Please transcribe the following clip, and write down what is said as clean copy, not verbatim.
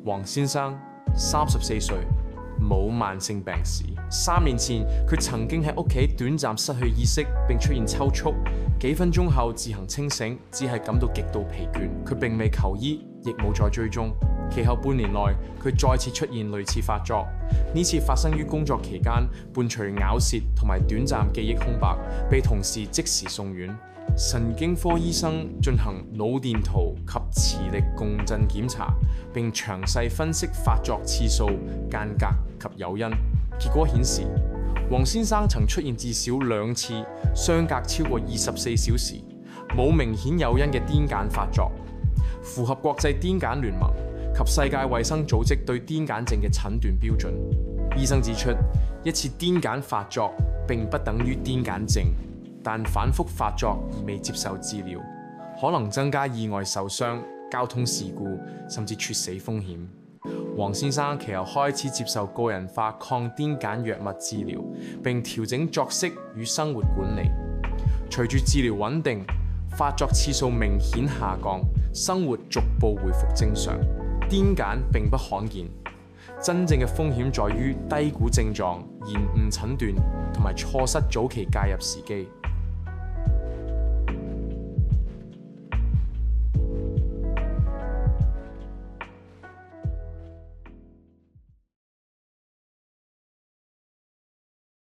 黃先生34歲，冇慢性病史。3年前，佢曾經喺屋企短暫失去意識並出現抽搐，幾分鐘後自行清醒，只係感到極度疲倦。佢並未求醫，亦冇再追蹤。其後半年內，佢再次出現類似發作，呢次發生於工作期間，伴隨咬舌同埋短暫記憶空白，被同事即時送院。神經科醫生進行腦電圖及磁力共振檢查，並詳細分析發作次數、間隔及誘因。結果顯示，黃先生曾出現至少2次，相隔超過24小時，冇明顯誘因嘅癲癇發作，符合國際癲癇聯盟及世界衛生組織對癲癇症嘅診斷標準。醫生指出，一次癲癇發作並不等於癲癇症，但反覆發作而未接受治療，可能增加意外受傷、交通事故甚至猝死風險。黃先生其後開始接受個人化抗癲癇藥物治療，並調整作息與生活管理。隨住治療穩定，發作次數明顯下降，生活逐步恢復正常。癲癇並不罕見，真正嘅風險在於低估症狀、延誤診斷同埋錯失早期介入時機。